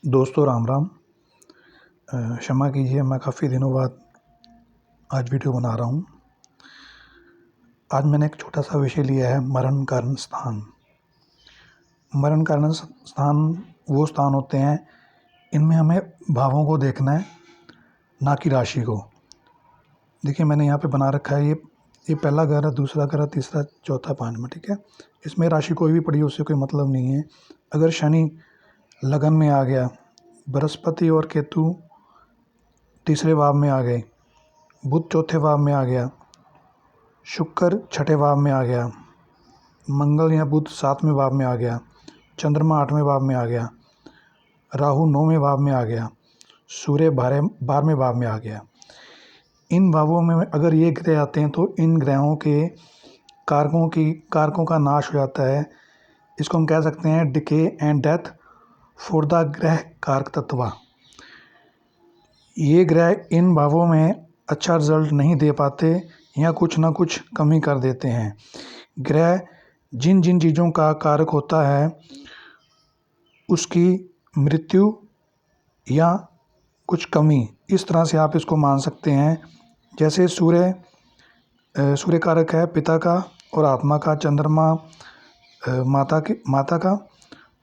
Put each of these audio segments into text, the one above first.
दोस्तों राम राम। क्षमा कीजिए, मैं काफ़ी दिनों बाद आज वीडियो बना रहा हूँ। आज मैंने एक छोटा सा विषय लिया है, मरण कारण स्थान। मरण कारण स्थान वो स्थान होते हैं, इनमें हमें भावों को देखना है, ना कि राशि को। देखिए मैंने यहाँ पे बना रखा है, ये पहला घर है, दूसरा घर है, तीसरा चौथा पाँचवा, ठीक है। इसमें राशि कोई भी पड़ी, उससे कोई मतलब नहीं है। अगर शनि लगन में आ गया, बृहस्पति और केतु तीसरे भाव में आ गए, बुध चौथे भाव में आ गया, शुक्र छठे भाव में आ गया, मंगल या बुध सातवें भाव में आ गया, चंद्रमा आठवें भाव में आ गया, राहु नौवें भाव में आ गया, सूर्य 12वें भाव में आ गया। इन भावों में अगर ये ग्रह आते हैं तो इन ग्रहों के कारकों का नाश हो जाता है। इसको हम कह सकते हैं decay and death for the ग्रह कारक तत्व। ये ग्रह इन भावों में अच्छा रिजल्ट नहीं दे पाते या कुछ ना कुछ कमी कर देते हैं। ग्रह जिन जिन चीज़ों का कारक होता है उसकी मृत्यु या कुछ कमी, इस तरह से आप इसको मान सकते हैं। जैसे सूर्य कारक है पिता का और आत्मा का, चंद्रमा माता का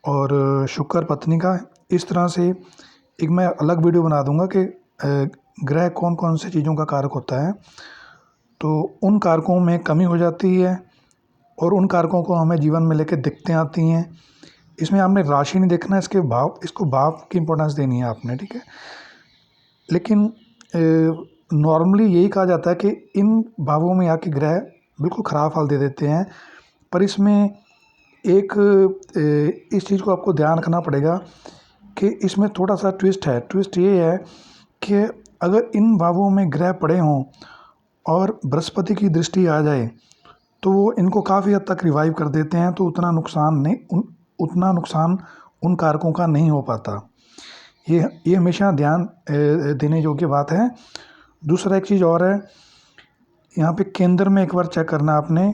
और शुक्र पत्नी का। इस तरह से एक मैं अलग वीडियो बना दूंगा कि ग्रह कौन कौन से चीज़ों का कारक होता है। तो उन कारकों में कमी हो जाती है और उन कारकों को हमें जीवन में लेकर दिक्कतें आती हैं। इसमें आपने राशि नहीं देखना, इसको भाव की इंपॉर्टेंस देनी है आपने, ठीक है। लेकिन नॉर्मली यही कहा जाता है कि इन भावों में आके ग्रह बिल्कुल ख़राब फल दे देते हैं। पर इसमें इस चीज़ को आपको ध्यान रखना पड़ेगा कि इसमें थोड़ा सा ट्विस्ट है। ट्विस्ट ये है कि अगर इन भावों में ग्रह पड़े हों और बृहस्पति की दृष्टि आ जाए तो वो इनको काफ़ी हद तक रिवाइव कर देते हैं, तो उतना नुकसान उन कारकों का नहीं हो पाता। ये हमेशा ध्यान देने योग्य बात है। दूसरा एक चीज़ और है, यहाँ पे केंद्र में एक बार चेक करना आपने।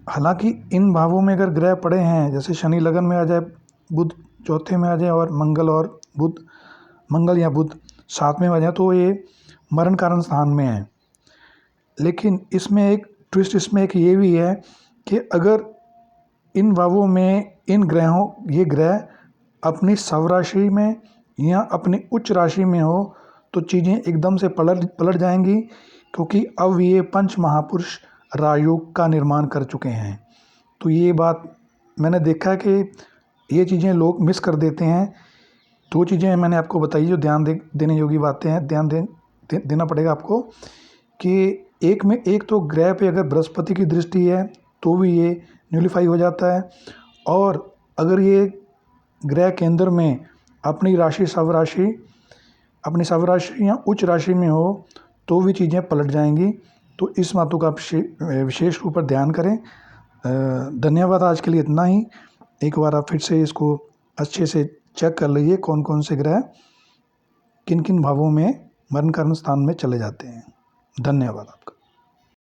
हालांकि इन भावों में अगर ग्रह पड़े हैं, जैसे शनि लगन में आ जाए, बुध चौथे में आ जाए और मंगल या बुध सातवें में आ जाए, तो ये मरण कारण स्थान में है। लेकिन इसमें एक ट्विस्ट ये भी है कि अगर इन भावों में ये ग्रह अपनी स्वराशि में या अपनी उच्च राशि में हो तो चीज़ें एकदम से पलट जाएंगी, क्योंकि अब ये पंच महापुरुष राजयोग का निर्माण कर चुके हैं। तो ये बात मैंने देखा है कि ये चीज़ें लोग मिस कर देते हैं। दो चीज़ें मैंने आपको बताई जो ध्यान देने योग्य बातें हैं, देना पड़ेगा आपको। कि एक तो ग्रह पे अगर बृहस्पति की दृष्टि है तो भी ये न्यूलिफाई हो जाता है, और अगर ये ग्रह केंद्र में अपनी स्वराशि या उच्च राशि में हो तो भी चीज़ें पलट जाएंगी। तो इस बातों का आप विशेष रूप पर ध्यान करें। धन्यवाद। आज के लिए इतना ही। एक बार आप फिर से इसको अच्छे से चेक कर लीजिए कौन कौन से ग्रह किन किन भावों में मरण कारण स्थान में चले जाते हैं। धन्यवाद आपका।